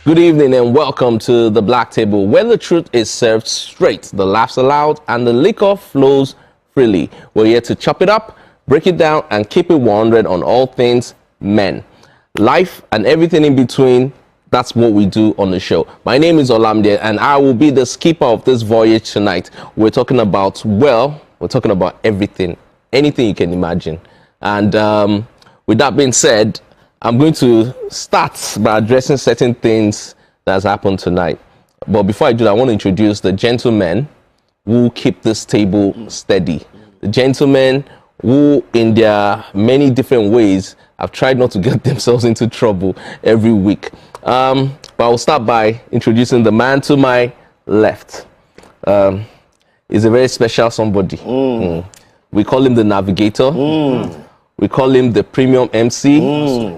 Good evening and welcome to the Black Table, where the truth is served straight, the laughs allowed, and the liquor flows freely. We're here to chop it up, break it down, and keep it 100 on all things men. Life and everything in between, that's what we do on the show. My name is Olamide, and I will be the skipper of this voyage tonight. We're talking about, everything, anything you can imagine. And with that being said, I'm going to start by addressing certain things that's happened tonight. But before I do that, I want to introduce the gentlemen who keep this table steady. The gentlemen who, in their many different ways, have tried not to get themselves into trouble every week. But I'll start by introducing the man to my left. He's a very special somebody. We call him the navigator. We call him the premium MC.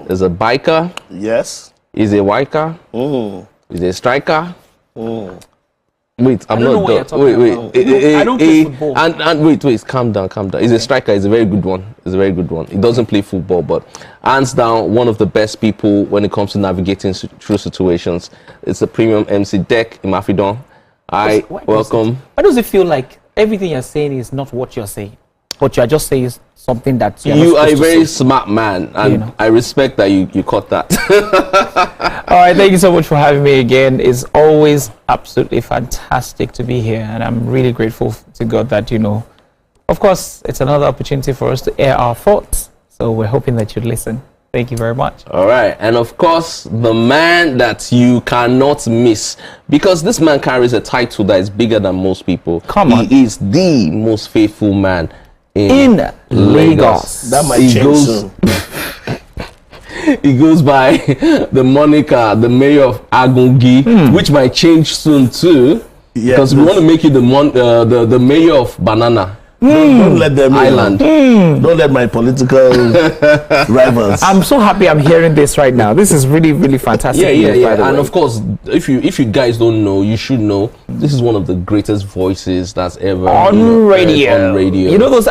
He's a biker. Yes. He's a wiker. He's a striker. Wait, I'm not done. Wait. I don't play football. And wait, calm down. He's a striker. He's a very good one. He doesn't play football, but hands down, one of the best people when it comes to navigating through situations. It's a premium MC, Dek Imafidon. Welcome. Why does it feel like everything you're saying is not what you're saying, but you're just saying something that you are a very smart man, and I respect that you caught that. All right, thank you so much for having me again. It's always absolutely fantastic to be here, and I'm really grateful to God that, of course, it's another opportunity for us to air our thoughts. So we're hoping that you'd listen. Thank you very much. All right, and of course, the man that you cannot miss, because this man carries a title that is bigger than most people. Come on. He is the most faithful man in Lagos. That might change soon. He goes by the moniker, the mayor of Agungi, which might change soon too. Yeah, because we want to make you the mayor of Banana. Don't let them Island. Don't let my political rivals. I'm so happy I'm hearing this right now. This is really, really fantastic. Yeah. And of course, if you guys don't know, you should know. This is one of the greatest voices that's ever on radio. You know those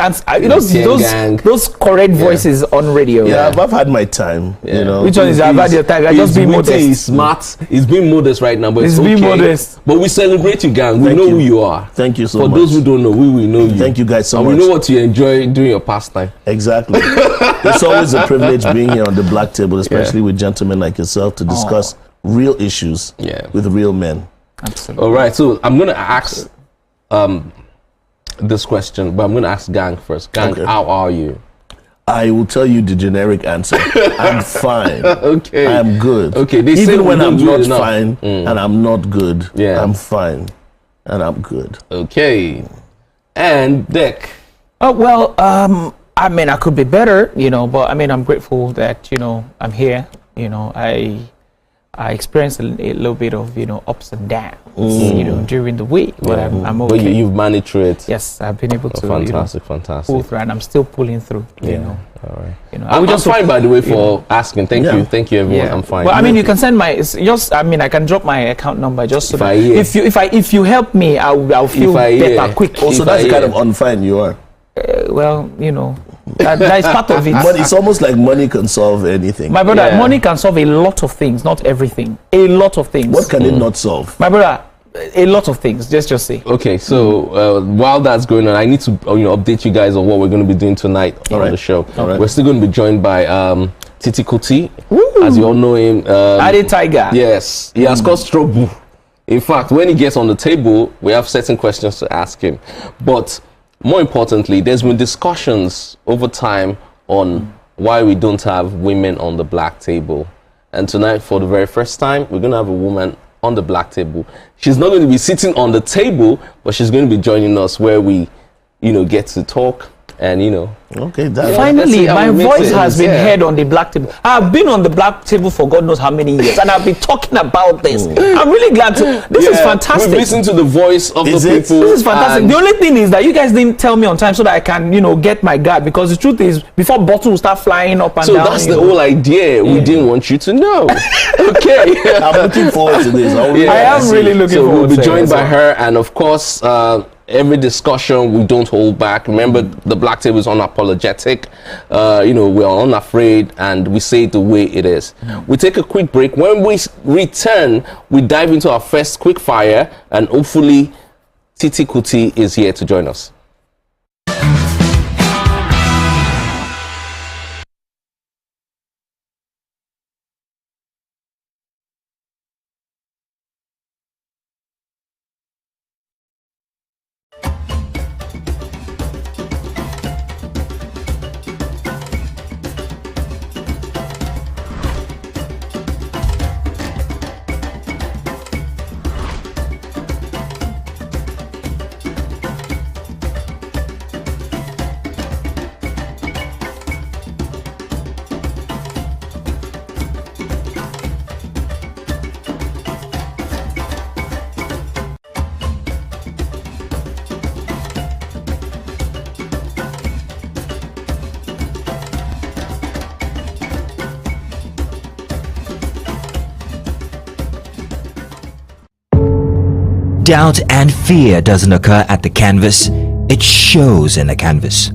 those correct voices on radio. Yeah, I've had my time. Yeah. Which one is I've had your time? I just being modest. He's smart. He's being modest right now, but it's being okay. modest. But we celebrate you, gang. We know who you are. Thank you so much. For those who don't know, we know you. Thank you guys so and much. We know what you enjoy doing your pastime. Exactly. It's always a privilege being here on the Black Table, especially with gentlemen like yourself, to discuss real issues with real men. Absolutely. All right, so I'm going to ask this question, but I'm going to ask Gang first. Gang, how are you? I will tell you the generic answer. I'm fine. Okay. I'm good. Okay. Even when I'm not fine and I'm not good, I'm fine and I'm good. Okay. And Dek. Oh, well, I mean, I could be better, but I mean, I'm grateful that, I'm here. I experienced a little bit of, ups and downs, during the week, but I'm okay. But you've managed through it. Yes, I've been able to fantastic. pull through, and I'm still pulling through, All right. I'm just fine, by the way, for asking. Thank you, everyone. Yeah. I'm fine. Well, I mean, you can send I can drop my account number just so that if you help me, I'll feel better quick. Also, that's the kind of unfine you are. Well, that is part of it. But it's almost like money can solve anything. My brother, money can solve a lot of things, not everything. A lot of things. What can it not solve? My brother, a lot of things. Just say. Okay, so while that's going on, I need to update you guys on what we're going to be doing tonight on the show. We're still going to be joined by Titi Kuti, as you all know him. Adi Tiger. Yes, he has caused trouble. In fact, when he gets on the table, we have certain questions to ask him. But more importantly, there's been discussions over time on why we don't have women on the Black Table. And tonight, for the very first time, we're going to have a woman on the Black Table. She's not going to be sitting on the table, but she's going to be joining us where we, get to talk and, Okay, finally, my voice has been heard on the Black Table. I've been on the Black Table for God knows how many years, and I've been talking about this. I'm really glad to. This is fantastic. We've listened to the voice of the people. This is fantastic. The only thing is that you guys didn't tell me on time so that I can, get my guard, because the truth is, before bottles start flying up and down. So that's the whole idea. We didn't want you to know. Okay. I'm looking forward to this. I am really looking forward to it. So we'll be joined by her, and of course, every discussion, we don't hold back. Remember, the Black Table is unapologetic. We're unafraid, and we say it the way it is. We take a quick break. When we return, we dive into our first quick fire, and hopefully Titi Kuti is here to join us. Doubt and fear doesn't occur at the canvas, it shows in the canvas.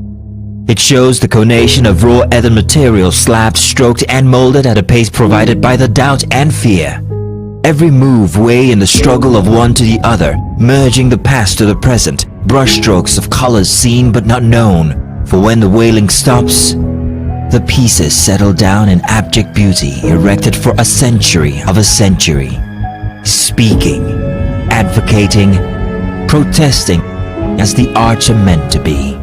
It shows the conation of raw earthen material slabbed, stroked and molded at a pace provided by the doubt and fear. Every move way in the struggle of one to the other, merging the past to the present, brushstrokes of colors seen but not known. For when the wailing stops, the pieces settle down in abject beauty erected for a century of a century. Speaking, advocating, protesting as the arts are meant to be.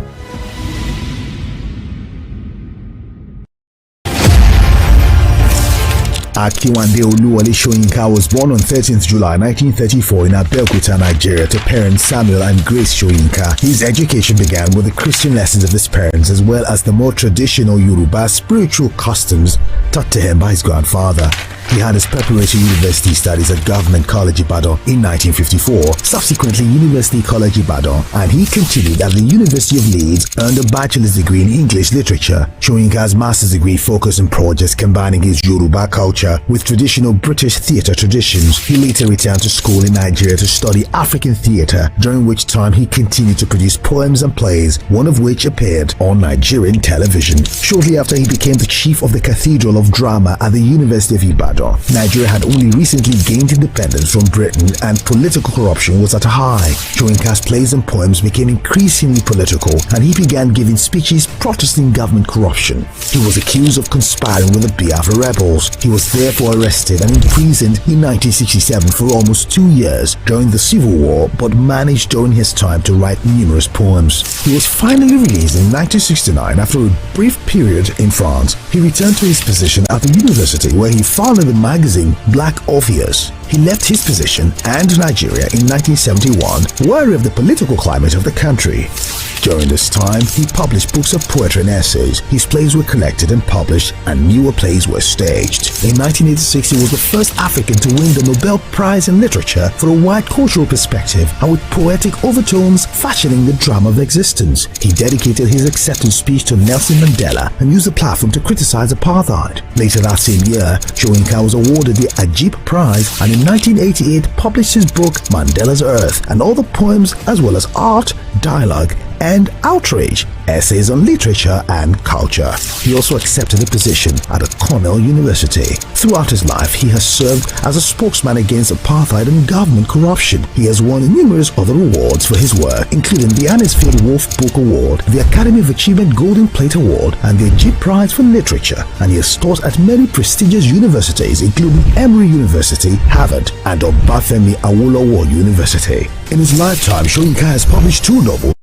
Akiwande Oluwole Soyinka was born on 13th July 1934 in Abeokuta, Nigeria to parents Samuel and Grace Soyinka. His education began with the Christian lessons of his parents as well as the more traditional Yoruba spiritual customs taught to him by his grandfather. He had his preparatory university studies at Government College Ibadan in 1954, subsequently University College Ibadan, and he continued at the University of Leeds, earned a bachelor's degree in English literature. Soyinka's master's degree focused on projects combining his Yoruba culture with traditional British theatre traditions. He later returned to school in Nigeria to study African theatre, during which time he continued to produce poems and plays, one of which appeared on Nigerian television. Shortly after, he became the chief of the Cathedral of Drama at the University of Ibadan. Nigeria had only recently gained independence from Britain and political corruption was at a high. Soyinka's plays and poems became increasingly political and he began giving speeches protesting government corruption. He was accused of conspiring with the Biafra rebels. He was therefore arrested and imprisoned in 1967 for almost 2 years during the Civil War, but managed during his time to write numerous poems. He was finally released in 1969 after a brief period in France. He returned to his position at the university where he founded the magazine Black Orpheus. He left his position and Nigeria in 1971, wary of the political climate of the country. During this time, he published books of poetry and essays. His plays were collected and published, and newer plays were staged. In 1986, he was the first African to win the Nobel Prize in Literature for a wide cultural perspective and with poetic overtones fashioning the drama of existence. He dedicated his acceptance speech to Nelson Mandela and used the platform to criticize apartheid. Later that same year, Soyinka was awarded the Ajib Prize and in 1988 published his book Mandela's Earth and all the poems as well as art, dialogue, and outrage, essays on literature and culture. He also accepted a position at Cornell University. Throughout his life, he has served as a spokesman against apartheid and government corruption. He has won numerous other awards for his work, including the Anisfield Wolf Book Award, the Academy of Achievement Golden Plate Award, and the Ajib Prize for Literature. And he has taught at many prestigious universities, including Emory University, Harvard, and Obafemi Awolowo University. In his lifetime, Soyinka has published 2 novels.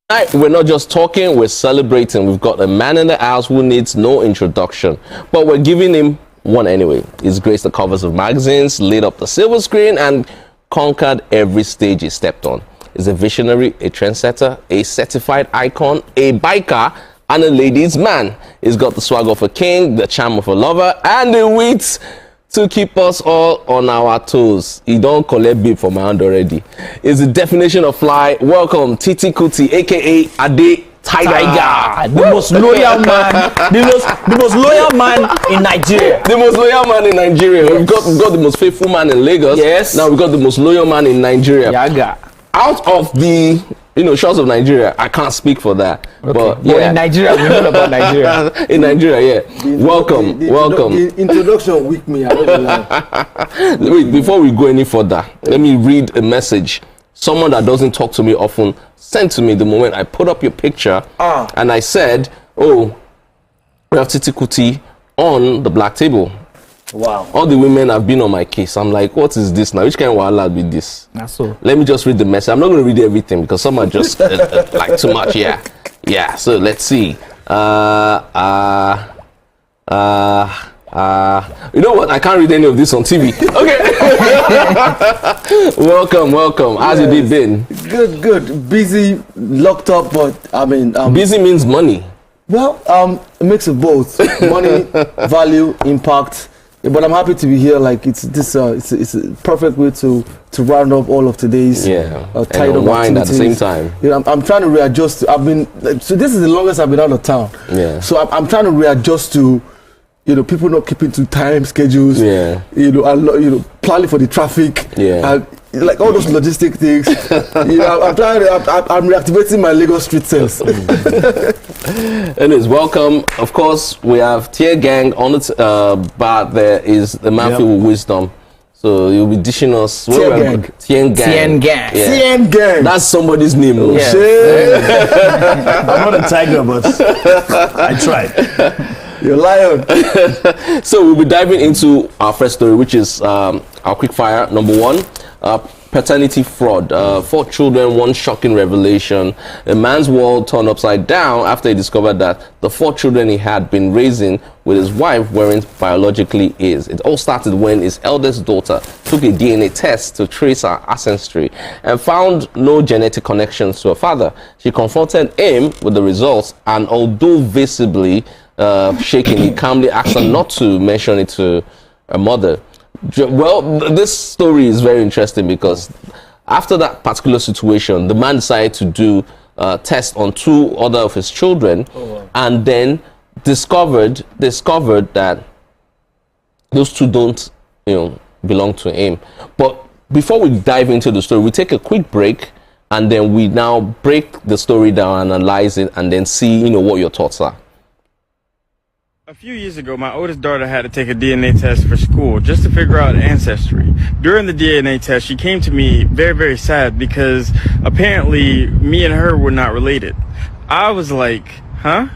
Tonight, we're not just talking, we're celebrating. We've got a man in the house who needs no introduction, but we're giving him one anyway. He's graced the covers of magazines, lit up the silver screen, and conquered every stage he stepped on. He's a visionary, a trendsetter, a certified icon, a biker, and a ladies' man. He's got the swag of a king, the charm of a lover, and the wit to keep us all on our toes. He don't collect beef from my hand already. It's the definition of fly. Welcome, Titi Kuti, aka Ade Tiger, the most loyal man, the most loyal man in Nigeria. The most loyal man in Nigeria. Yes. We've got the most faithful man in Lagos. Yes. Now we've got the most loyal man in Nigeria. Yaga. Out of the shores of Nigeria, I can't speak for that. Okay. But Well, yeah, in Nigeria, we know about Nigeria. in Nigeria, yeah. Welcome. The introduction with me. I don't know. Wait, before we go any further, let me read a message. Someone that doesn't talk to me often sent to me the moment I put up your picture, and I said, "Oh, we have Titi Kuti on the black table." Wow. All the women have been on my case. I'm like, what is this now? Which kind of wahala be this? That's so. Let me just read the message. I'm not going to read everything because some are just like too much. Yeah. So let's see. You know what? I can't read any of this on TV. Okay. welcome. How's your day been? Good. Busy, locked up, but I mean, Busy means money. well, a mix of both. Money, value, impact. But I'm happy to be here. Like it's a perfect way to round up all of today's And tied up unwind at the same activities. time. You know, I'm trying to readjust. So this is the longest I've been out of town. Yeah. So I'm trying to readjust to, people not keeping to time schedules. Yeah. Planning for the traffic. Yeah. And, like all those logistic things. I'm reactivating my Lagos street sense. Anyways, welcome. Of course, we have Tier Gang on the bar. There is the man filled with wisdom. So you'll be dishing us Tier Gang. Tien Gang. Tien Gang. Yeah. CN gang. That's somebody's name. Oh, Yeah. I'm not a tiger, but I tried. You're lion. So we'll be diving into our first story, which is our quick fire. Number one, paternity fraud. 4 children, one shocking revelation. A man's world turned upside down after he discovered that the 4 children he had been raising with his wife weren't biologically his. It all started when his eldest daughter took a DNA test to trace her ancestry and found no genetic connections to her father. She confronted him with the results, and although visibly shaking, he calmly asked her not to mention it to her mother. Well, this story is very interesting because after that particular situation, the man decided to do a test on 2 other of his children, and then discovered that those 2 don't, belong to him. But before we dive into the story, we take a quick break, and then we now break the story down, analyze it, and then see, what your thoughts are. A few years ago, my oldest daughter had to take a DNA test for school just to figure out ancestry. During the DNA test, she came to me very, very sad because apparently me and her were not related. I was like, huh?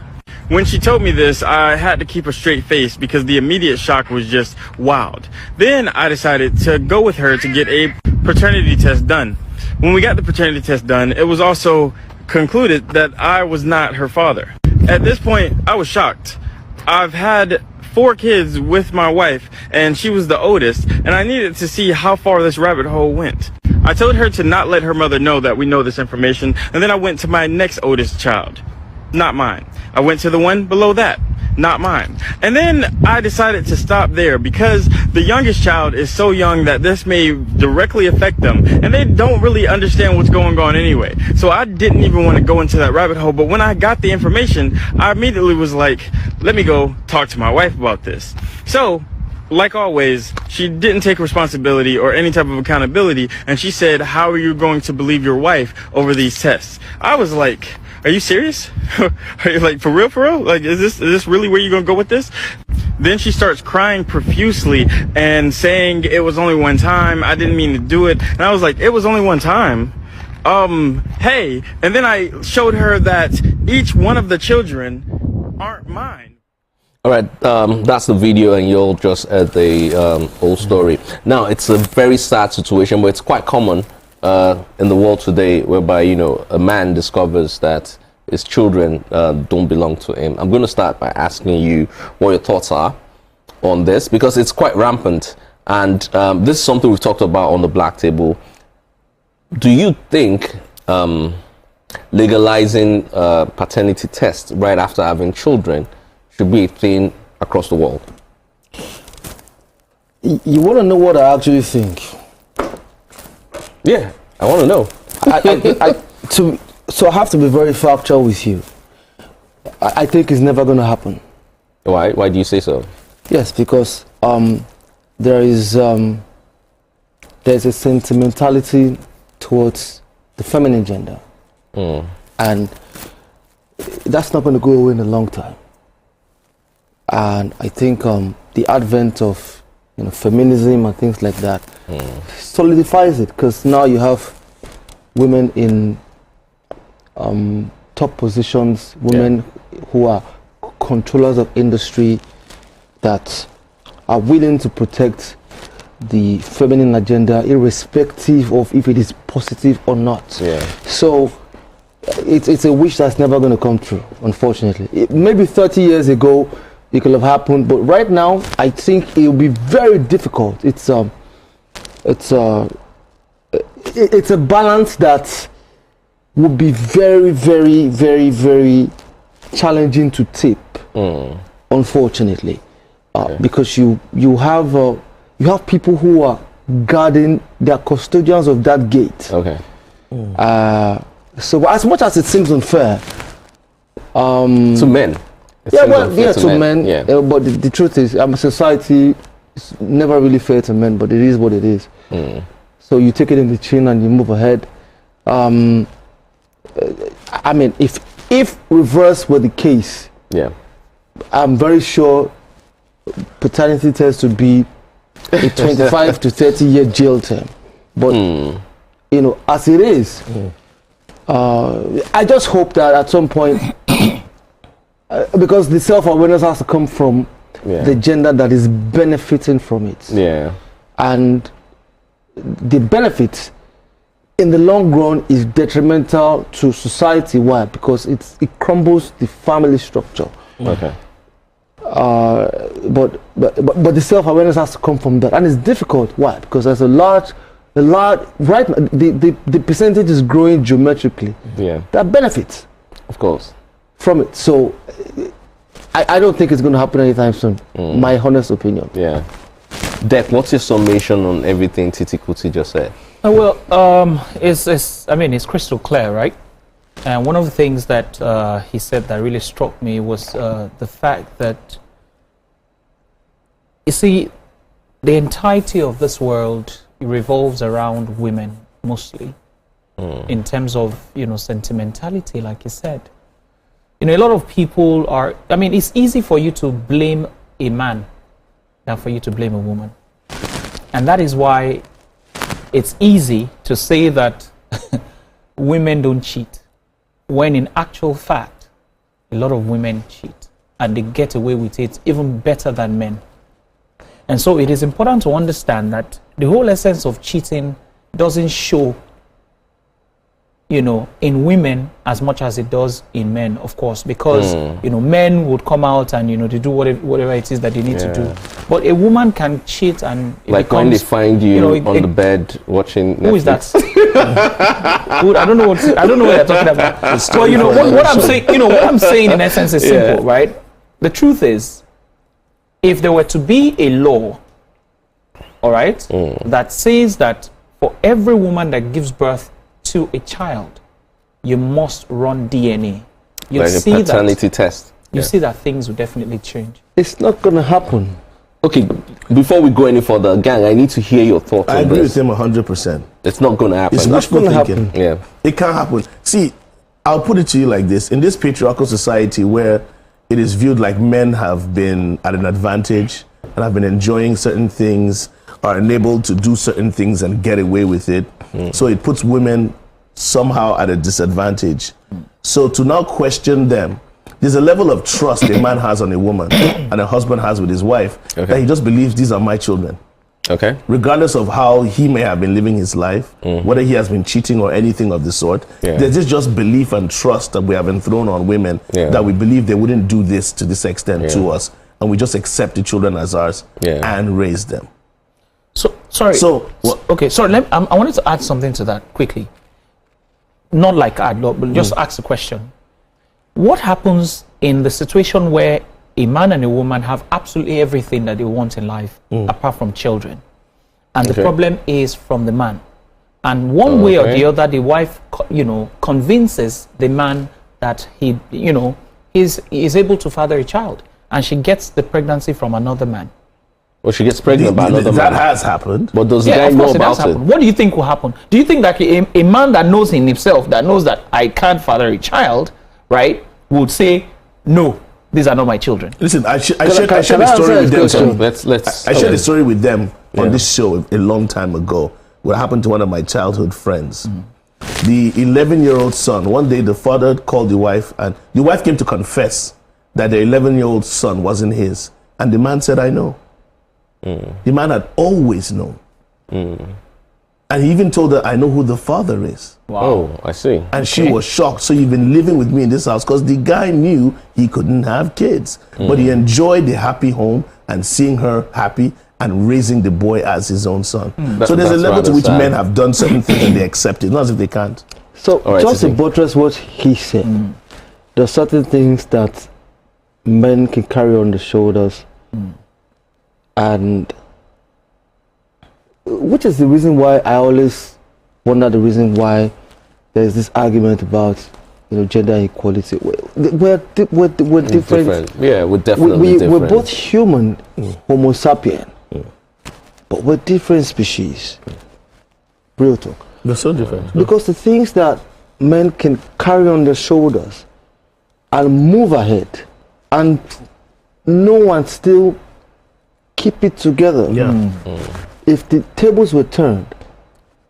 When she told me this, I had to keep a straight face because the immediate shock was just wild. Then I decided to go with her to get a paternity test done. When we got the paternity test done, it was also concluded that I was not her father. At this point, I was shocked. I've had 4 kids with my wife, and she was the oldest, and I needed to see how far this rabbit hole went. I told her to not let her mother know that we know this information, and then I went to my next oldest child. Not mine. I went to the one below that. Not mine. And then I decided to stop there because the youngest child is so young that this may directly affect them, and they don't really understand what's going on anyway. So I didn't even want to go into that rabbit hole, but when I got the information, I immediately was like, let me go talk to my wife about this. So, like always, she didn't take responsibility or any type of accountability, and she said, how are you going to believe your wife over these tests? I was like, are you serious? Are you like, for real? Like, is this really where you're gonna go with this? Then she starts crying profusely and saying it was only one time. I didn't mean to do it. And I was like, it was only one time. Hey. And then I showed her that each one of the children aren't mine. All right, that's the video, and you'll just heard the whole story. Now, it's a very sad situation, but it's quite common in the world today, whereby a man discovers that his children don't belong to him. I'm going to start by asking you what your thoughts are on this, because it's quite rampant, and this is something we've talked about on the Black Table. Do you think legalizing paternity tests right after having children should be a thing across the world? You want to know what I actually think? Yeah, I want to know. So I have to be very factual with you. I think it's never going to happen. Why? Why do you say so? Yes, because there's a sentimentality towards the feminine gender, and that's not going to go away in a long time. And I think the advent of feminism and things like that solidifies it, because now you have women in top positions, women who are controllers of industry that are willing to protect the feminine agenda irrespective of if it is positive or not. So it's a wish that's never going to come true, unfortunately. Maybe 30 years ago it could have happened, but right now I think it will be very difficult. It's a balance that would be very, very, very, very challenging to tip, unfortunately, because you have people who are guarding, they are custodians of that gate. So as much as it seems unfair to men, to men, but the truth is, society is never really fair to men, but it is what it is. So you take it in the chin and you move ahead. I mean, if reverse were the case, I'm very sure paternity tends to be a 25 to 30 year jail term. But as it is, I just hope that at some point, because the self-awareness has to come from the gender that is benefiting from it. And the benefit in the long run is detrimental to society. Why? Because it crumbles the family structure. But the self-awareness has to come from that, and it's difficult. Why? Because there's a large right now, the percentage is growing geometrically. That benefits, of course, from it. So I don't think it's going to happen anytime soon. My honest opinion. Dek, what's your summation on everything Titi Kuti just said? Well, it's crystal clear, right? And one of the things that he said that really struck me was the fact that, you see, the entirety of this world revolves around women mostly, in terms of sentimentality, like you said. A lot of people are. I mean, it's easy for you to blame a man than for you to blame a woman, and that is why it's easy to say that women don't cheat, when in actual fact, a lot of women cheat, and they get away with it even better than men. And so it is important to understand that the whole essence of cheating doesn't show, in women as much as it does in men, of course, because, men would come out and, they do whatever it is that they need to do. But a woman can cheat, and like when they find you on the bed watching Netflix. Who is that? I don't know what they're talking about. Well, what I'm saying, what I'm saying in essence is simple, right? The truth is, if there were to be a law, all right, that says that for every woman that gives birth to a child, you must run DNA. You like see a paternity test. You see that things will definitely change. It's not going to happen. Okay, before we go any further, gang, I need to hear your thoughts on this. I agree with him 100%. It's not going to happen. It's not going to happen. Yeah, it can't happen. See, I'll put it to you like this: in this patriarchal society where it is viewed like men have been at an advantage and have been enjoying certain things, are enabled to do certain things and get away with it. So it puts women somehow at a disadvantage. So to now question them, there's a level of trust a man has on a woman and a husband has with his wife, that he just believes these are my children. Regardless of how he may have been living his life, whether he has been cheating or anything of the sort, there's this just belief and trust that we have been thrown on women, that we believe they wouldn't do this to this extent to us, and we just accept the children as ours and raise them. So sorry. I wanted to add something to that quickly. Not like but just ask the question. What happens in the situation where a man and a woman have absolutely everything that they want in life, apart from children, and the problem is from the man, and one way or the other, the wife, convinces the man that he, is able to father a child, and she gets the pregnancy from another man. Well, she gets pregnant by another man. That has happened. But does the guy know about it? What do you think will happen? Do you think that a man that knows in himself, that knows that I can't father a child, right, would say, no, these are not my children? Listen, I shared the story with them. I shared the story with them on this show a long time ago. What happened to one of my childhood friends. The 11-year-old son, one day the father called the wife, and the wife came to confess that the 11-year-old son wasn't his. And the man said, I know. The man had always known. And he even told her, I know who the father is. Wow. Oh, I see. And she was shocked. So you've been living with me in this house, because the guy knew he couldn't have kids. But he enjoyed the happy home and seeing her happy and raising the boy as his own son. So there's a level to which men have done certain things and they accept it, not as if they can't. So just to buttress what he said, there are certain things that men can carry on the shoulders, and which is the reason why I always wonder the reason why there's this argument about gender equality. We're different. Yeah, we're definitely different. We're both human, Homo sapien, but we're different species. Real talk. We're so different. Because the things that men can carry on their shoulders and move ahead, and no one still keep it together. If the tables were turned,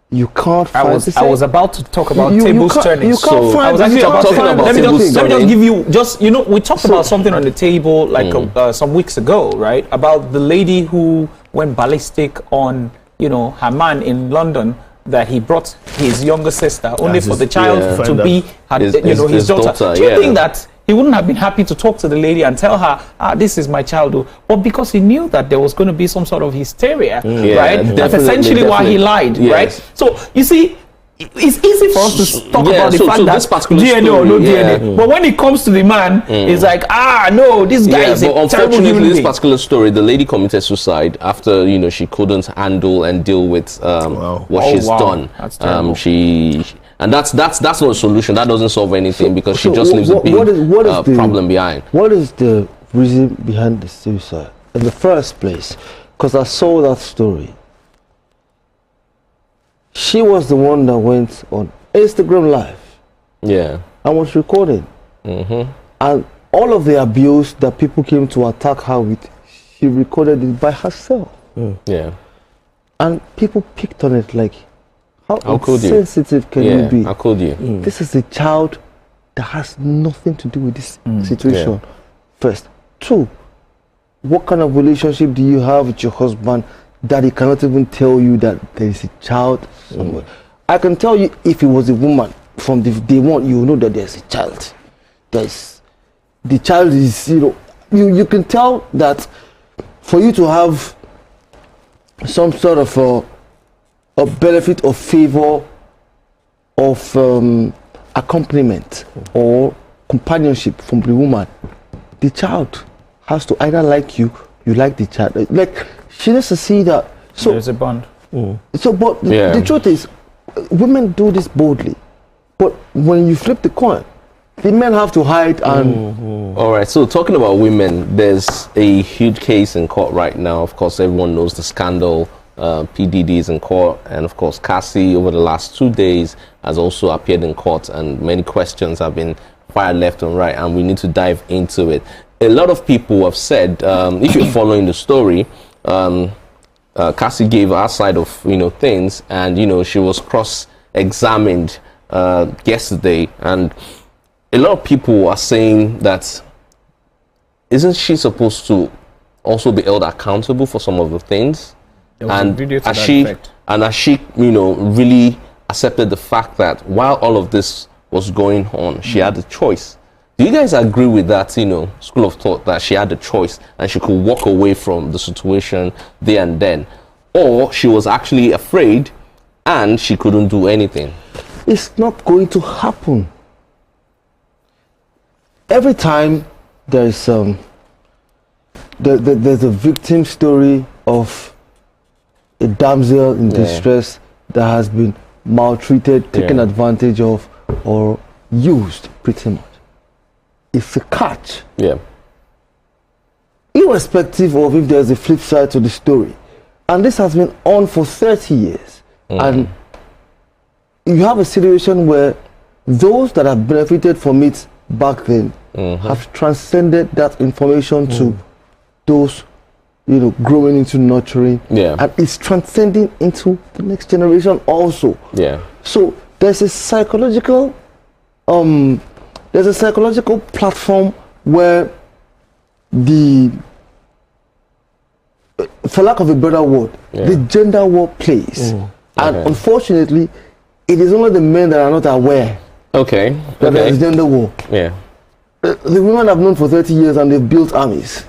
you can't find. I was about to talk about tables turning. You can't find. I was actually about to talk about let me just give you we talked about something on the table like some weeks ago, right? About the lady who went ballistic on her man in London, that he brought his younger sister only for the child to be his daughter. Do you think that he wouldn't have been happy to talk to the lady and tell her, this is my child? But because he knew that there was going to be some sort of hysteria, right? That's essentially why he lied, right? So, you see, it's easy for us to talk about the fact that DNA or no DNA. But when it comes to the man, it's like, no, this guy is a terrible human being. This particular story, the lady committed suicide after, she couldn't handle and deal with what she's done. That's terrible. And that's not a solution. That doesn't solve anything, because she just leaves a big problem behind. What is the reason behind the suicide in the first place? Because I saw that story. She was the one that went on Instagram Live. Yeah. And was recording. And all of the abuse that people came to attack her with, she recorded it by herself. Yeah. And people picked on it like, how sensitive can you be? How could you? This is a child that has nothing to do with this situation. First. Two, what kind of relationship do you have with your husband that he cannot even tell you that there is a child somewhere? I can tell you, if it was a woman, from the day one, you know that there's a child. The child is, you can tell that for you to have some sort of a benefit or favor of accompaniment or companionship from the woman, the child has to either like you like the child. Like, she needs to see that. So there's a bond. So, but the truth is, women do this boldly, but when you flip the coin, the men have to hide and. All right. So talking about women, there's a huge case in court right now. Of course, everyone knows the scandal. PDD is in court, and of course Cassie over the last 2 days has also appeared in court, and many questions have been fired left and right, and we need to dive into it. A lot of people have said, if you're following the story, Cassie gave her side of things, and she was cross-examined yesterday, and a lot of people are saying that isn't she supposed to also be held accountable for some of the things? And as she really accepted the fact that while all of this was going on, she had a choice. Do you guys agree with that, school of thought, that she had a choice and she could walk away from the situation there and then? Or she was actually afraid and she couldn't do anything? It's not going to happen. Every time there's there's a victim story of a damsel in distress that has been maltreated, taken advantage of, or used, pretty much. it's a catch. Yeah. Irrespective of if there's a flip side to the story. And this has been on for 30 years. And you have a situation where those that have benefited from it back then have transcended that information to those, growing into nurturing. Yeah. And it's transcending into the next generation also. Yeah. So there's a psychological platform where for lack of a better word, the gender war plays. And unfortunately, it is only the men that are not aware that there is gender war. Yeah. The women have known for 30 years and they've built armies,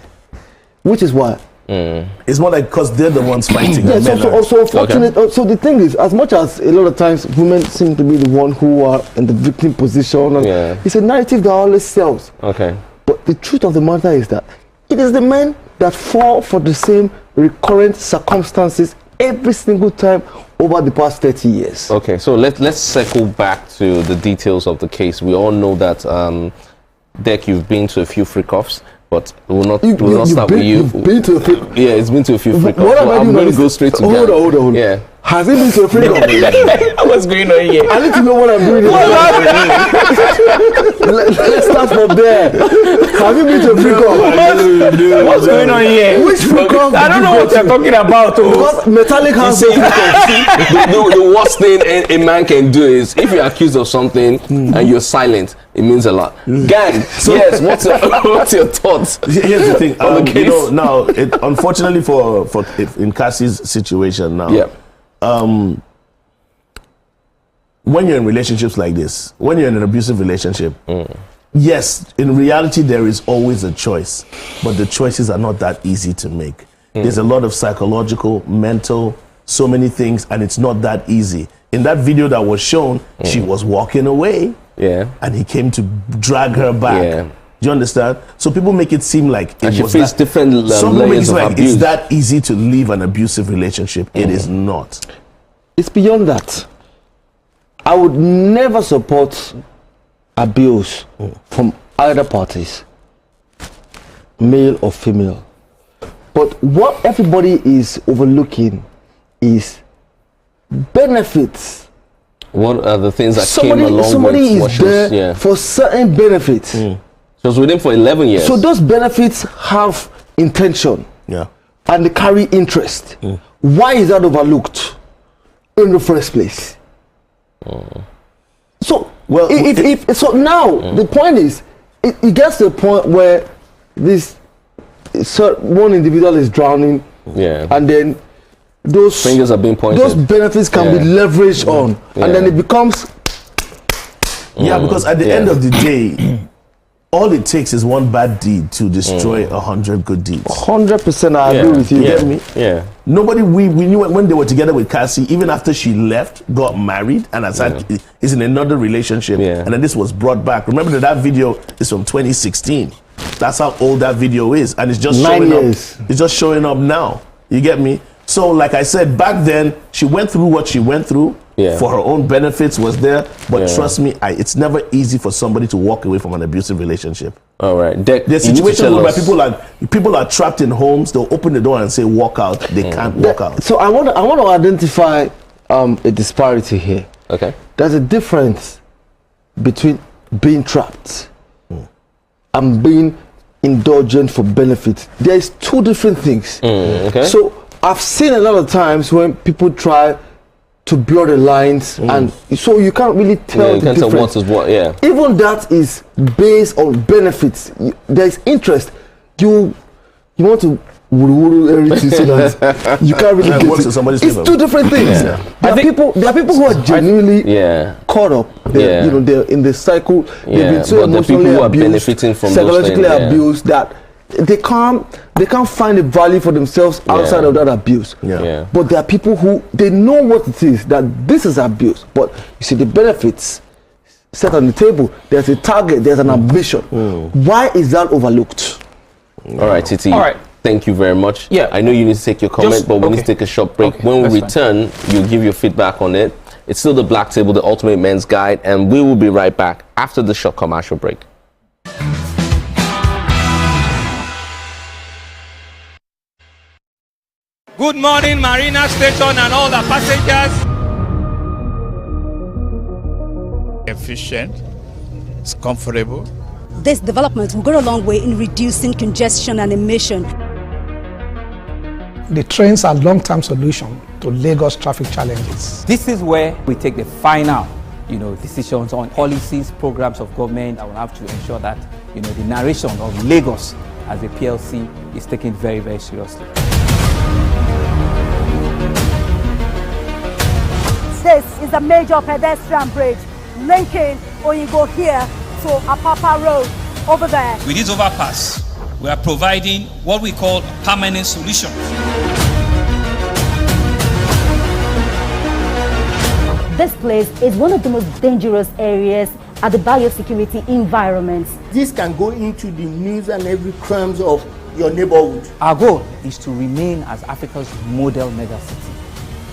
which is why. It's more like because they're the ones fighting. Yes, so the thing is, as much as a lot of times women seem to be the one who are in the victim position, and it's a narrative that always sells. Okay. But the truth of the matter is that it is the men that fall for the same recurrent circumstances every single time over the past 30 years. Okay, so let's circle back to the details of the case. We all know that, Dek, you've been to a few freak-offs, but we'll not start with you. You've been to a freak. Yeah, it's been to a few freak-offs. What So I'm going to go straight to Hold on. Yeah. Has it been to a freak-off? What's going on here? I need to know what I'm doing. Let's start from there. Have you been to a freak-off? What's going on here? Which freak-off? I don't know what you're talking about. Because Metallic has See, the worst thing a man can do is if you're accused of something and you're silent, it means a lot. Gang, yes, what's your thoughts? Here's the thing. On the case? Now, unfortunately for in Cassie's situation now, when you're in relationships like this, when you're in an abusive relationship, yes, in reality there is always a choice, but the choices are not that easy to make. There's a lot of psychological, mental, so many things, and it's not that easy. In that video that was shown, she was walking away, and he came to drag her back. Yeah. Do you understand? So people make it seem like it she was faced different some layers makes of like abuse. it's that easy to leave an abusive relationship. It is not. It's beyond that. I would never support abuse from either parties, male or female. But what everybody is overlooking is benefits. What are the things that came along somebody with is what she was- there for certain benefits. She was with him for 11 years. So those benefits have intention and they carry interest. Why is that overlooked in the first place? So so now the point is, it gets to a point where this one individual is drowning, and then those fingers are being pointed. Those benefits can be leveraged on, and then it becomes. Because at the end of the day, all it takes is one bad deed to destroy 100 good deeds. 100%, I agree with you. You get me? Yeah. Nobody, we knew when they were together with Cassie, even after she left, got married, and is in another relationship, and then this was brought back. Remember that video is from 2016. That's how old that video is, and it's just 9 showing years. up. It's just showing up now. You get me? So, like I said, back then she went through what she went through. For her own benefits was there, but trust me, it's never easy for somebody to walk away from an abusive relationship. All right, Dek, there's situations where people are trapped in homes. They'll open the door and say walk out. They can't walk out. So I want to identify a disparity here. Okay, there's a difference between being trapped and being indulgent for benefit. There's two different things. Okay. So I've seen a lot of times when people try to blur the lines, and so you can't really tell the difference. Tell what is what, Even that is based on benefits. There's interest. You want to everything so that you can't really get it. It's two different things. There are people who are genuinely caught up. They're in the cycle. They've been so emotionally abused, psychologically abused that they can't find a value for themselves outside of that abuse. But there are people who they know what it is, that this is abuse, but you see the benefits set on the table. There's a target, there's an ambition. Why is that overlooked? All right, Titi. All right. Thank you very much. I know you need to take your comment, but we need to take a short break. When we return, you'll give your feedback on it. It's still the Black Table, the Ultimate Men's Guide, and we will be right back after the short commercial break. Good morning, Marina Station and all the passengers. Efficient, it's comfortable. This development will go a long way in reducing congestion and emission. The trains are long-term solution to Lagos traffic challenges. This is where we take the final, decisions on policies, programs of government. I will have to ensure that, the narration of Lagos as a PLC is taken very, very seriously. This is a major pedestrian bridge linking Oyinbo here to Apapa Road over there. With this overpass, we are providing what we call a permanent solution. This place is one of the most dangerous areas at the biosecurity environment. This can go into the news and every crimes of your neighborhood. Our goal is to remain as Africa's model megacity,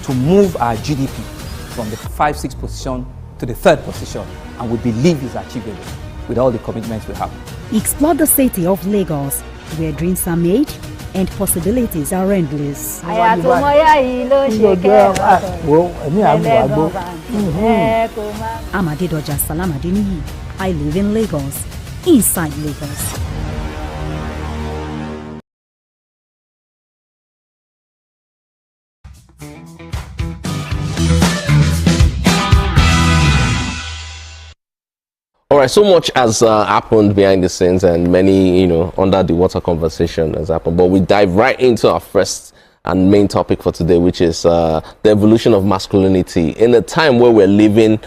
to move our GDP from the 5-6 position to the 3rd position, and we believe it's achievable with all the commitments we have. Explore the city of Lagos, where dreams are made and possibilities are endless. Amadedoja Salamadini. I live in Lagos, inside Lagos. All right, so much has happened behind the scenes, and many, under the water conversation has happened. But we dive right into our first and main topic for today, which is the evolution of masculinity in a time where we're living,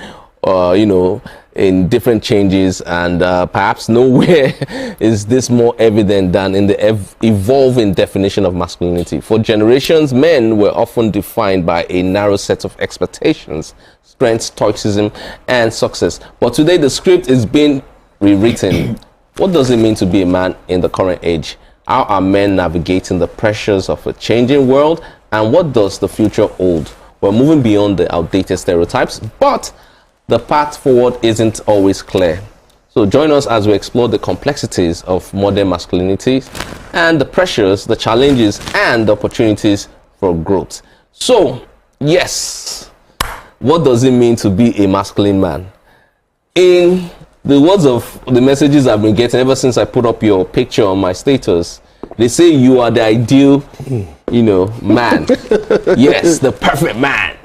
in different changes, and perhaps nowhere is this more evident than in the evolving definition of masculinity. For generations, men were often defined by a narrow set of expectations, strength, stoicism, and success. But today, the script is being rewritten. What does it mean to be a man in the current age? How are men navigating the pressures of a changing world? And what does the future hold? We're moving beyond the outdated stereotypes, but the path forward isn't always clear. So join us as we explore the complexities of modern masculinity and the pressures, the challenges, and the opportunities for growth. So, yes, what does it mean to be a masculine man? In the words of the messages I've been getting ever since I put up your picture on my status, they say you are the ideal, man. Yes, the perfect man.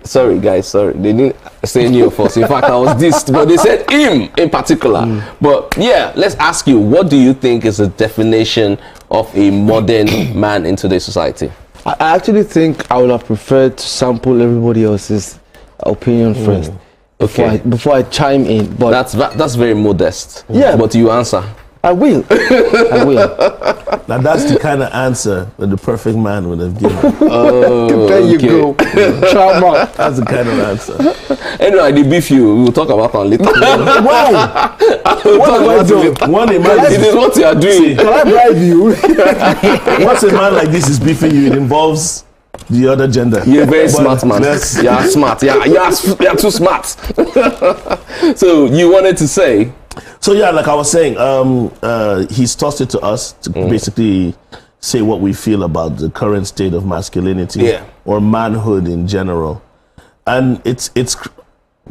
Sorry, guys, sorry. They didn't say any of us. In fact, I was dissed, but they said him in particular. But yeah, let's ask you, what do you think is the definition of a modern man in today's society? I actually think I would have preferred to sample everybody else's opinion first. Before I chime in. But that's very modest. Yeah. But you answer. I will. I will. Now that's the kind of answer that the perfect man would have given. There you go. Trauma. That's the kind of answer. Anyway, I did beef you. We'll talk about it later. Why? What am I doing? It is what you are doing. Can I bribe you? Once a man like this is beefing you, it involves the other gender. You're a very smart man. You're smart. You're too smart. So you wanted to say? So yeah, like I was saying, he's tossed it to us to basically say what we feel about the current state of masculinity or manhood in general. And it's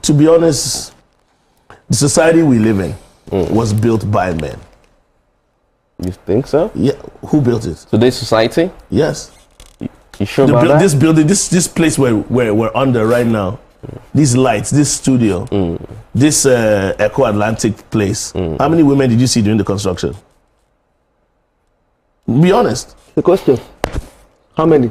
to be honest, the society we live in was built by men. You think so? Yeah. Who built it? Today's society? Yes. You sure about that? This building, this place where we're under right now, these lights, this studio, this Echo Atlantic place. How many women did you see during the construction? Be honest. The question. How many?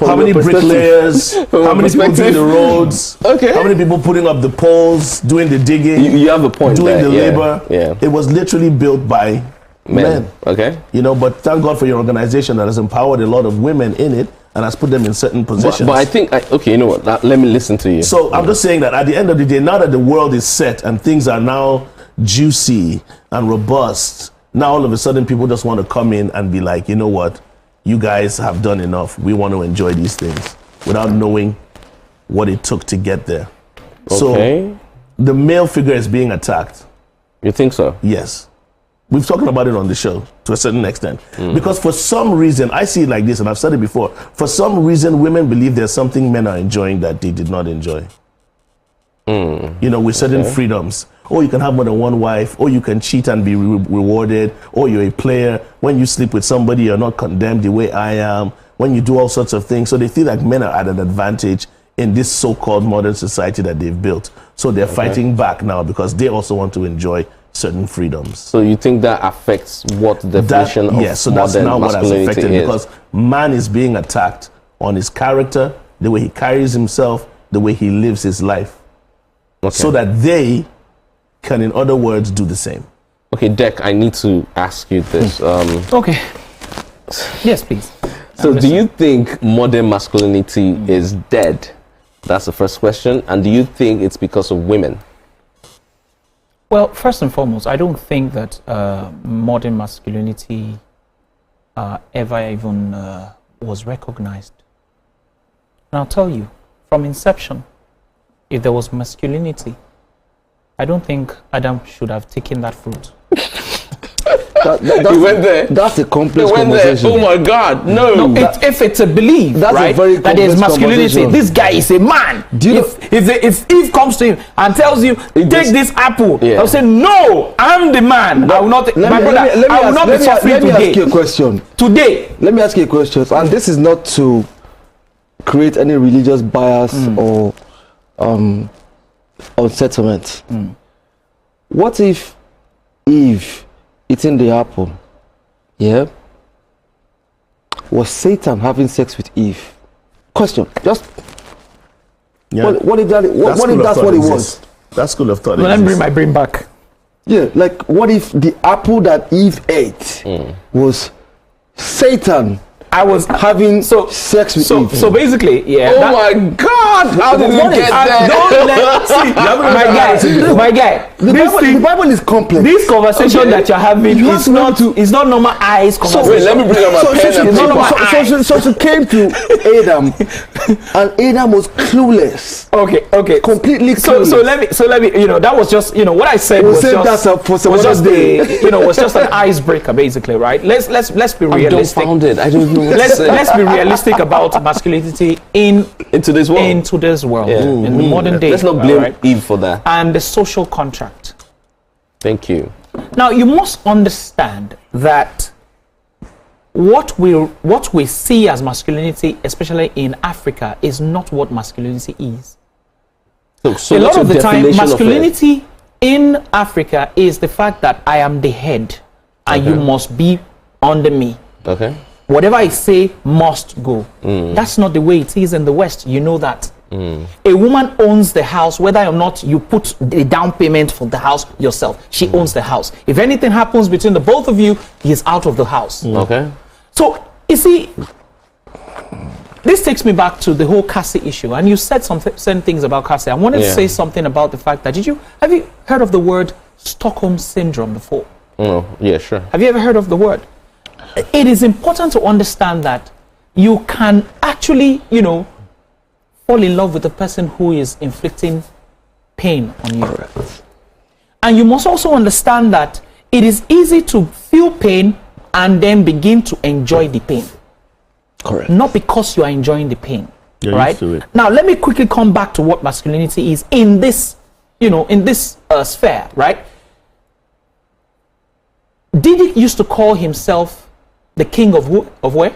How many bricklayers? How many people doing the roads? Okay. How many people putting up the poles, doing the digging? You have a point. Doing there. the labor. Yeah. It was literally built by men. Okay. But thank God for your organization that has empowered a lot of women in it and has put them in certain positions. But I think, okay, you know what? Let me listen to you. So I'm just saying that at the end of the day, now that the world is set and things are now juicy and robust, now all of a sudden people just want to come in and be like, you know what? You guys have done enough. We want to enjoy these things without knowing what it took to get there. Okay. So the male figure is being attacked. You think so? Yes. we've talked about it on the show to a certain extent. Because for some reason, I see it like this, and I've said it before, for some reason, women believe there's something men are enjoying that they did not enjoy. You know, with certain freedoms. Or you can have more than one wife, or you can cheat and be rewarded, or you're a player. When you sleep with somebody, you're not condemned the way I am. When you do all sorts of things. So they feel like men are at an advantage in this so-called modern society that they've built. So they're fighting back now because they also want to enjoy certain freedoms. So you think that affects what the definition of so that's modern now what has masculinity affected is? Because man is being attacked on his character, the way he carries himself, the way he lives his life. So that they can, in other words, do the same. Okay, Dek, I need to ask you this. Okay. Yes, please. So do you think modern masculinity is dead? That's the first question. And do you think it's because of women? Well, first and foremost, I don't think that modern masculinity ever even was recognized. And I'll tell you, from inception, if there was masculinity, I don't think Adam should have taken that fruit. He went there. That's a complex He went conversation. there. Oh my God, no. If it's a belief, That's right, a very that there's complex masculinity, conversation. this guy is a man. If Eve comes to him and tells you, take this apple, I'll say, no, I'm the man. I will not, my brother, I will not be suffering today. Let me ask you a question. Today. Let me ask you a question. And this is not to create any religious bias or unsettlement. What if Eve eating the apple, was Satan having sex with Eve? Question. Just what if that's what it was? That school of thought. Let me bring my brain back. Yeah, like what if the apple that Eve ate was Satan? I was having sex with Eve. So basically, Oh my God! How did you get there? Don't let my guy. The Bible is complex. This conversation that you're having is not normal eyes conversation. Wait, let me bring up my pen and paper. So she came to Adam, and Adam was clueless. Okay, completely clueless. So let me, that was just, what I said was just an icebreaker, basically, right? Let's be realistic. I'm dumbfounded. I don't know. Let's be realistic about masculinity in today's world. In today's world, in the modern day. Let's not blame Eve for that. And the social contract. Thank you. Now you must understand that what we see as masculinity, especially in Africa, is not what masculinity is. So a lot of the time, masculinity in Africa is the fact that I am the head, and you must be under me. Okay. Whatever I say must go. That's not the way it is in the West. You know that. A woman owns the house, whether or not you put the down payment for the house yourself. She owns the house. If anything happens between the both of you, he is out of the house. Okay. So, you see, this takes me back to the whole Cassie issue. And you said certain things about Cassie. I wanted to say something about the fact that, have you heard of the word Stockholm Syndrome before? Oh, yeah, sure. Have you ever heard of the word? It is important to understand that you can actually, fall in love with the person who is inflicting pain on you. Correct. And you must also understand that it is easy to feel pain and then begin to enjoy the pain. Correct. Not because you are enjoying the pain. You're right? used to it. Now, let me quickly come back to what masculinity is in this, in this sphere, right? Diddy used to call himself the king of where?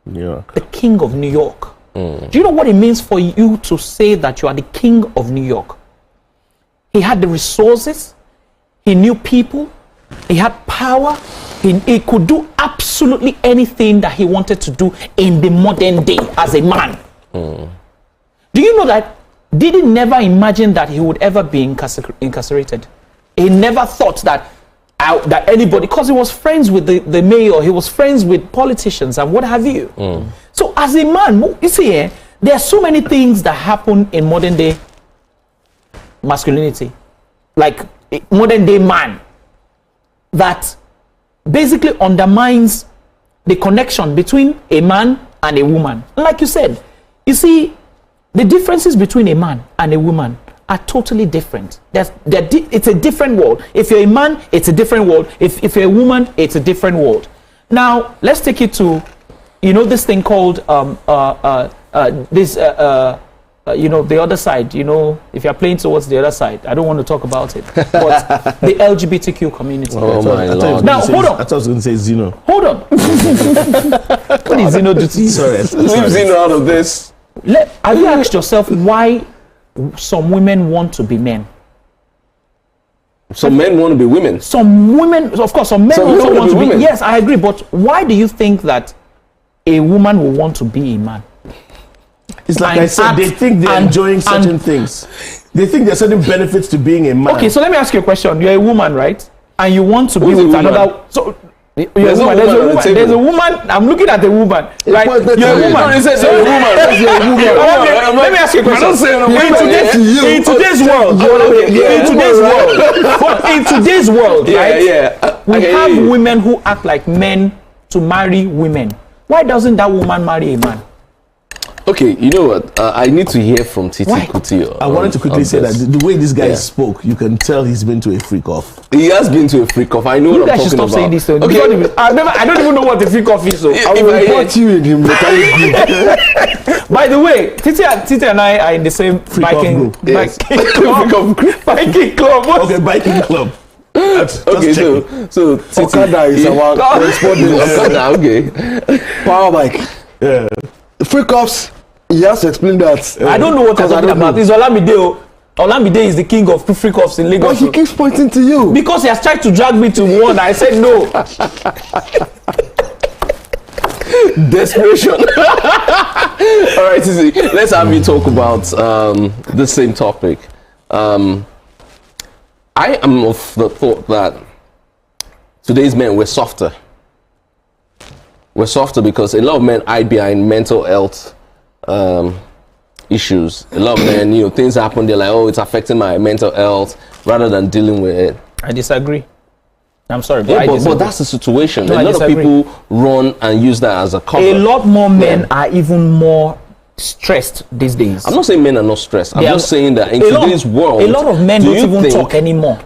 New York. The king of New York. Do you know what it means for you to say that you are the king of New York? He had the resources, he knew people, he had power, he could do absolutely anything that he wanted to do in the modern day as a man. Do you know that Diddy never imagined that he would ever be incarcerated? He never thought that anybody, because he was friends with the mayor, he was friends with politicians and what have you. So as a man, you see, there are so many things that happen in modern day masculinity, like modern day man, that basically undermines the connection between a man and a woman. Like you said, you see, the differences between a man and a woman are totally different. It's a different world. If you're a man, it's a different world. If you're a woman, it's a different world. Now, let's take it to, this thing called, the other side, if you're playing towards the other side, I don't want to talk about it, but the LGBTQ community. Oh my Lord. Now, hold on. I thought I was going to say Zeno. Hold on. What did Zeno do to you? Sorry. Leave Zeno out of this. Have you asked yourself why some women want to be men? Some men want to be women. Some women, of course, some men also want to be women. Yes, I agree. But why do you think that a woman will want to be a man? It's like I said, they think they're enjoying certain things. They think there's certain benefits to being a man. Okay, so let me ask you a question. You're a woman, right? And you want to be with another. So there's a woman. I'm looking at a woman. Right? You're a woman. Let me ask you a question. In today's world, right? We have women who act like men to marry women. Why doesn't that woman marry a man? Okay, you know what? I need to hear from Titi Kuti. I wanted to quickly say that the way this guy spoke, you can tell he's been to a freak off. He has been to a freak off. I know what I'm talking about. Saying this. Okay. I don't even know what the freak off is. So I will report you in him. By the way, Titi and I are in the same biking club. Okay, biking club. That's okay, so Titi Okada is our correspondent. Okada, okay. Power bike. Yeah. Freak offs. He has to explain that. I don't know what I'm talking about. It's Olamide. Olamide is the king of freak offs in Lagos. But he keeps pointing to you. Because he has tried to drag me to one. I said no. Desperation. All right, Titi, let's have you talk about the same topic. I am of the thought that today's men were softer. We're softer because a lot of men hide behind mental health issues. A lot of men, things happen, they're like, oh, it's affecting my mental health, rather than dealing with it. I disagree. I'm sorry, but but that's the situation. A lot of people run and use that as a cover. A lot more men are even more stressed these days. I'm not saying men are not stressed. I'm just saying that in today's world, a lot of men don't even talk anymore.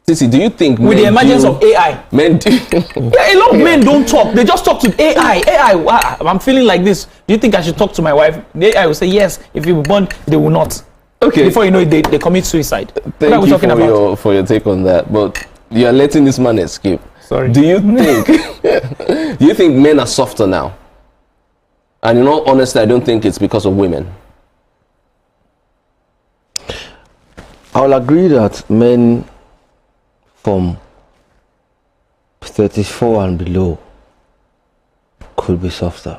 Titi, do you think with the emergence of AI, men do? Yeah, a lot of men don't talk. They just talk to AI. I'm feeling like this. Do you think I should talk to my wife? The AI will say yes. If you were born, they will not. Okay. Before you know it, they commit suicide. Thank you for your take on that. But you are letting this man escape. Sorry. Do you think men are softer now? And in all honesty, I don't think it's because of women. I'll agree that men from 34 and below could be softer,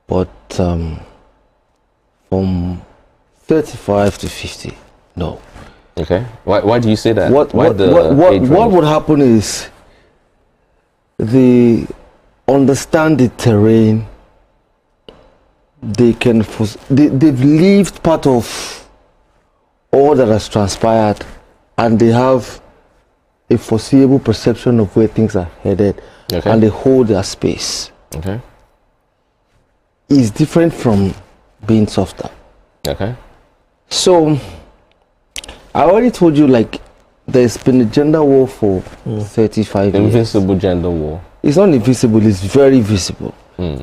but from 35 to 50, no. Okay. Why do you say that? What would happen is they understand the terrain. They've lived part of all that has transpired, and they have a foreseeable perception of where things are headed, and they hold their space. Okay. It's different from being softer. Okay. So, I already told you, like, there's been a gender war for 35 years. Invisible gender war. It's not invisible, it's very visible.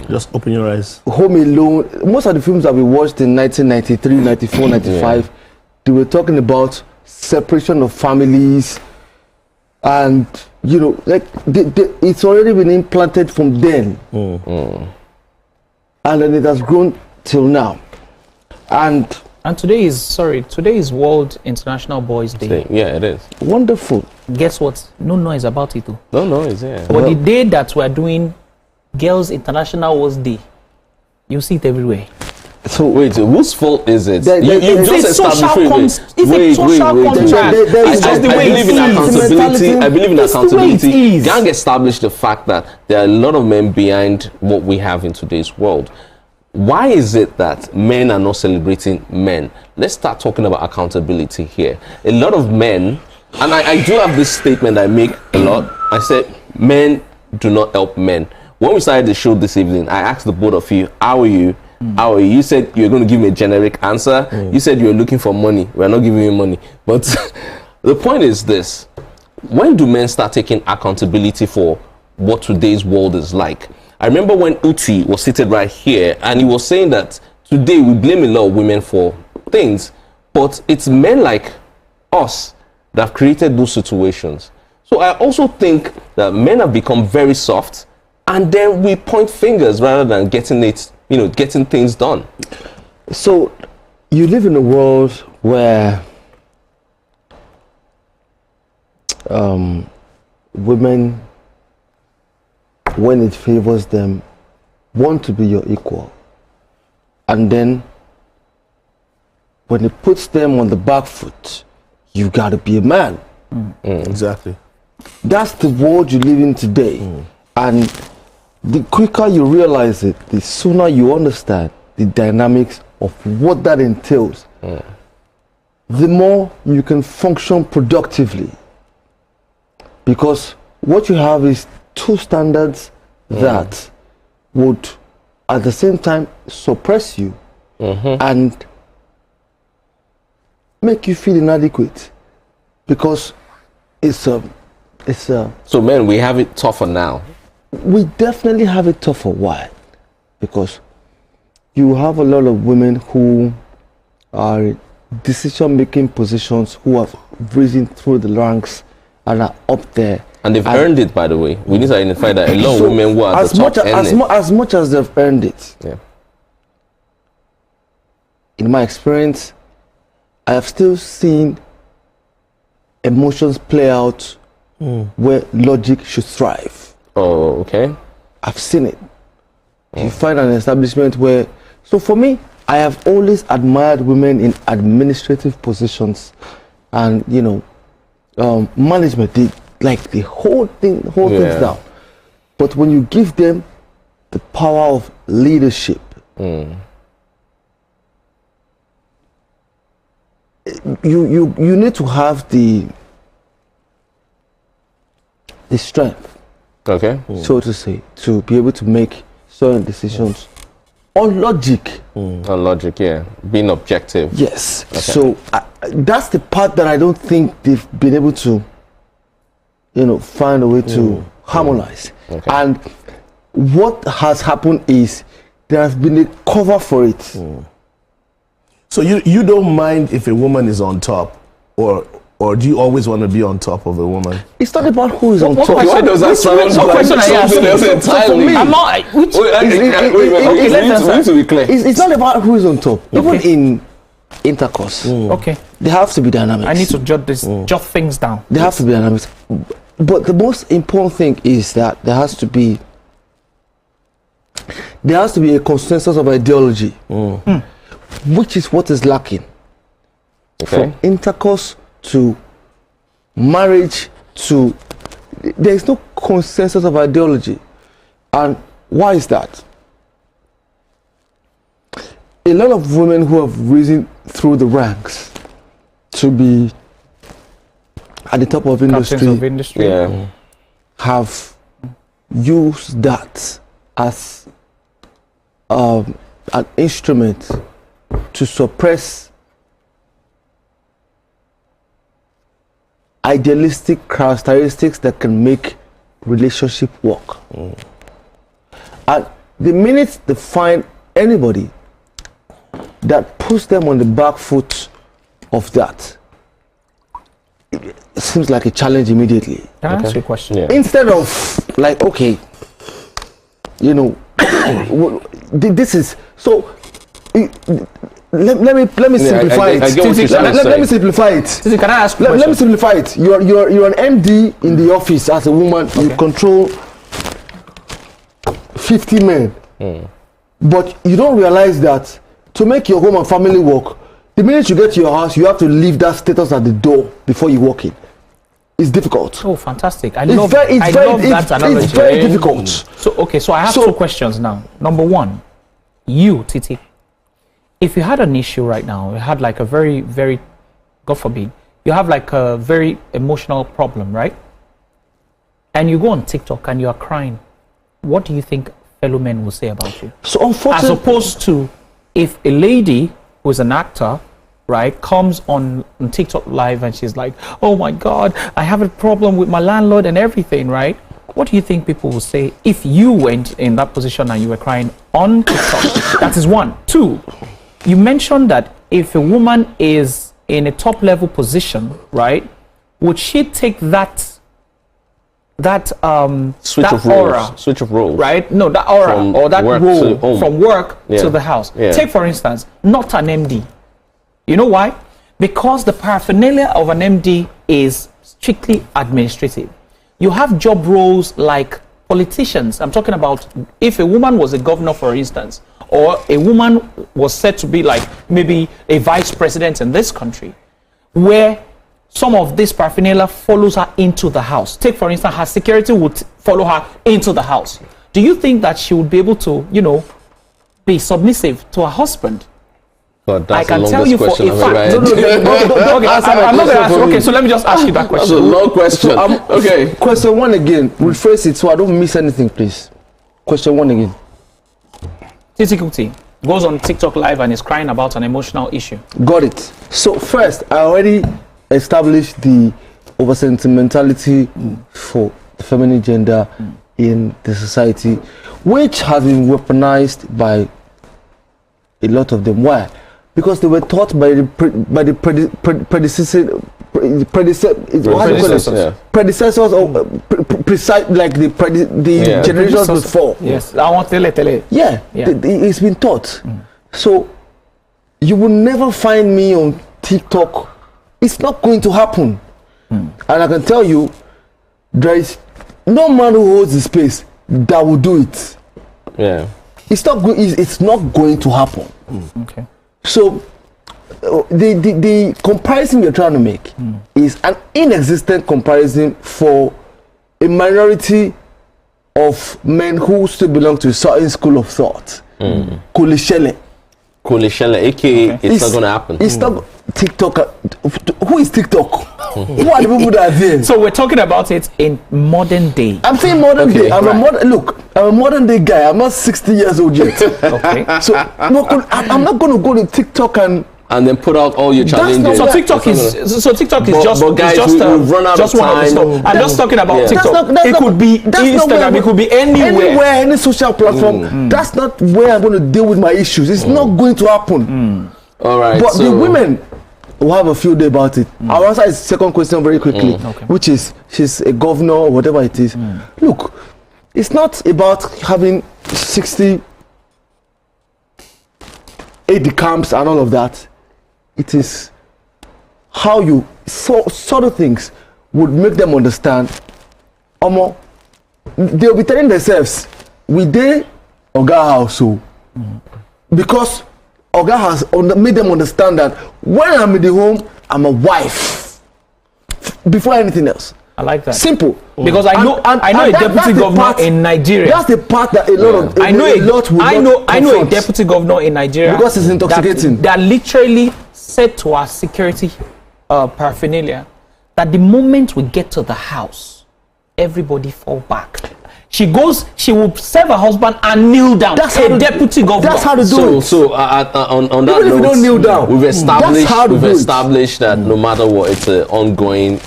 Just open your eyes. Home Alone, most of the films that we watched in 1993, 94, 95, they were talking about separation of families, and like it's already been implanted from then, and then it has grown till now. And today is World International Boys Day. Yeah, it is. Wonderful. Guess what? No noise about it too. No noise, yeah. But the day that we're doing Girls International Boys Day, you see it everywhere. So wait, whose fault is it? You just established. It's a social contract. I believe in accountability. You can't establish the fact that there are a lot of men behind what we have in today's world. Why is it that men are not celebrating men? Let's start talking about accountability here. A lot of men, and I do have this statement I make a lot. I said, men do not help men. When we started the show this evening, I asked the both of you, how are you? Howie, you said you were going to give me a generic answer. You said you were looking for money. We're not giving you money. But the point is this. When do men start taking accountability for what today's world is like? I remember when Uti was seated right here and he was saying that today we blame a lot of women for things, but it's men like us that have created those situations. So I also think that men have become very soft, and then we point fingers rather than getting things done. So you live in a world where women, when it favors them, want to be your equal, and then when it puts them on the back foot, you gotta be a man. Exactly. That's the world you live in today. And the quicker you realize it, the sooner you understand the dynamics of what that entails, the more you can function productively. Because what you have is two standards that would at the same time suppress you and make you feel inadequate, because so men, we have it tougher now. We definitely have it tougher. Why? Because you have a lot of women who are in decision-making positions, who have risen through the ranks and are up there. And they've earned it, by the way. We need to identify that a lot of women who are at the top as much as they've earned it. Yeah. In my experience, I have still seen emotions play out where logic should thrive. Oh, okay. I've seen it. You find an establishment where, so for me, I have always admired women in administrative positions and, management, the whole thing, things down. But when you give them the power of leadership, you need to have the strength, so to say, to be able to make certain decisions on logic. On logic, yeah. Being objective. Yes. Okay. So that's the part that I don't think they've been able to, find a way to harmonize. Okay. And what has happened is there has been a cover for it. So you don't mind if a woman is on top, or do you always want to be on top of a woman? It's not about who is on top. Why does that sound like something else entirely? I'm not. We need to be clear. It's not about who is on top. Even in intercourse, okay, there have to be dynamics. I need to jot things down. There have to be dynamics. But the most important thing is that there has to be a consensus of ideology, which is what is lacking. From intercourse to marriage to, there is no consensus of ideology. And why is that? A lot of women who have risen through the ranks to be at the top of industry, have used that as an instrument to suppress idealistic characteristics that can make relationship work. And the minute they find anybody that puts them on the back foot of that, it seems like a challenge immediately. Can I ask you a question? Yeah. Instead of this is so. Let me simplify it. Let me simplify it. Can I ask? Let me simplify it. You're an MD in the office as a woman. Okay. You control 50 men, but you don't realize that to make your home and family work, the minute you get to your house, you have to leave that status at the door before you walk in. It's difficult. Oh, fantastic! I love that analogy. It's very difficult. So I have two questions now. Number one, you, Titi. If you had an issue right now, you had like a very, very, God forbid, you have like a very emotional problem, right? And you go on TikTok and you are crying. What do you think fellow men will say about you. So unfortunately, as opposed to if a lady who's an actor, right, comes on TikTok live and she's like, oh my God, I have a problem with my landlord and everything, right? What do you think people will say if you went in that position and you were crying on TikTok? That is one. Two, you mentioned that if a woman is in a top level position, right, would she take that switch that of aura, roles, switch of roles, right? No, that aura from or that work role to home. from work to the house. Take for instance, not an MD. You know why? Because the paraphernalia of an MD is strictly administrative. You have job roles like politicians. I'm talking about if a woman was a governor, for instance, or a woman was said to be like maybe a vice president in this country, where some of this paraphernalia follows her into the house. Take, for instance, her security would follow her into the house. Do you think that she would be able to, you know, be submissive to her husband? God, that's I can tell you for a fact. Okay, I'm not going to ask. Okay, so let me just ask you that question. That's a long question. So, okay. Question one again. Rephrase it so I don't miss anything, please. Question one again. Titi goes on TikTok live and is crying about an emotional issue. Got it. So first, I already established the over sentimentality for the feminine gender in the society, which has been weaponized by a lot of them. Why? Because they were taught by the predecessors or precise like the generations before. Yes, I want to tell it. Yeah, it's been taught. So you will never find me on TikTok. It's not going to happen. And I can tell you, there is no man who holds the space that will do it. Yeah. It's not going to happen. Okay. So the comparison you're trying to make is an inexistent comparison for a minority of men who still belong to a certain school of thought. Kulishele, aka it's not going to happen. It's not TikTok. Who is TikTok? Who are the people that are there? So we're talking about it in modern day. I'm saying modern day. I'm a modern day guy. I'm not 60 years old yet. Okay. So I'm not going to go to TikTok and then put out all your challenges. So TikTok is just but guys, we've run out just of one of the stuff. I'm just talking about TikTok. It could be Instagram. It could be anywhere. Any social platform. That's not where I'm going to deal with my issues. It's not going to happen. All right. But the women will have a field day about it. I'll answer his second question very quickly, which is she's a governor or whatever it is. Look, it's not about having 60 AD camps and all of that. It is how you sort of things would make them understand. They'll be telling themselves, we did Oga house, so because Oga has made them understand that when I'm in the home, I'm a wife before anything else. I like that. Simple. Because I know a deputy governor in Nigeria. That's the part that a lot of I know a deputy governor in Nigeria because it's intoxicating. That literally said to our security paraphernalia that the moment we get to the house, everybody fall back. She will serve her husband and kneel down. That's a deputy governor. That's how to do it. So on that Even if note, you don't kneel down, we've established that no matter what, it's an ongoing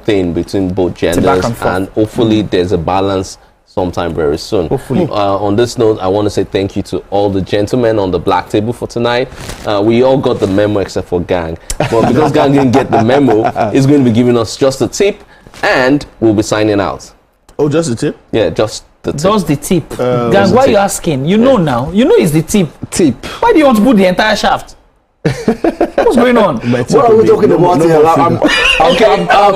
thing between both genders, and hopefully there's a balance sometime very soon. Hopefully. On this note, I want to say thank you to all the gentlemen on the black table for tonight. We all got the memo except for Gang, but because Gang didn't get the memo, he's going to be giving us just a tip, and we'll be signing out. Oh, just a tip? Yeah, just the tip. Just the tip. Gang, why are you asking? You know now. You know it's the tip. Tip. Why do you want to put the entire shaft? What's going on? What are we talking about here? I'm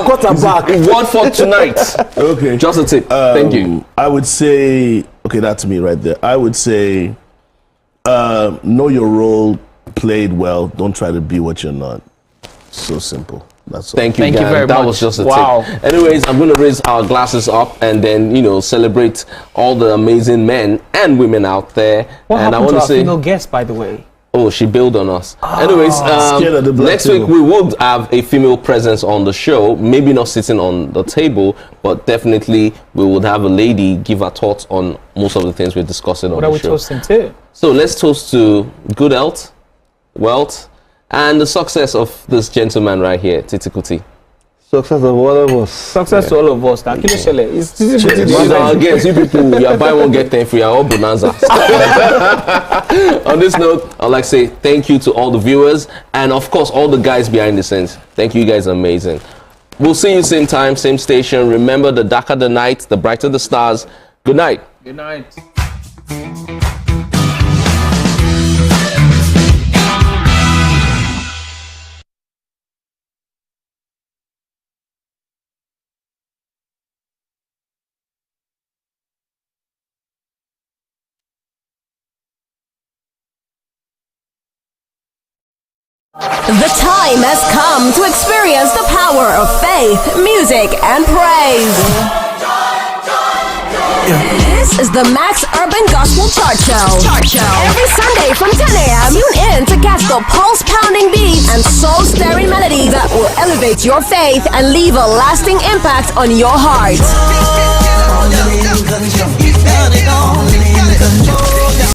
cut and back. Word for tonight. Okay. Just a tip. Thank you. I would say, okay, that's me right there. I would say, know your role, play it well. Don't try to be what you're not. So simple. That's all. Thank you, Thank you very that much. was just a Wow. tip. Anyways, I'm going to raise our glasses up and then, celebrate all the amazing men and women out there. What and happened I want to to our say, female guest, by the way? Oh, she bailed on us. Anyways, Scared of the black next week table. we would have a female presence on the show. Maybe not sitting on the table, but definitely we would have a lady give her thoughts on most of the things we're discussing on What are the we show. toasting to? So let's toast to good health, wealth, and the success of this gentleman right here, Titi Kuti. Success of all of us. Success to all of us. Now, Kilo Shele. It's Again, you people, you are buy one get 10 free. Are all bonanza. On this note, I'd like to say thank you to all the viewers and of course all the guys behind the scenes. Thank you, you guys are amazing. We'll see you same time, same station. Remember, the darker the night, the brighter the stars. Good night. Good night. The time has come to experience the power of faith, music, and praise. This is the Max Urban Gospel Chart Show. Every Sunday from 10 a.m. Tune in to catch the pulse-pounding beats and soul-stirring melodies that will elevate your faith and leave a lasting impact on your heart.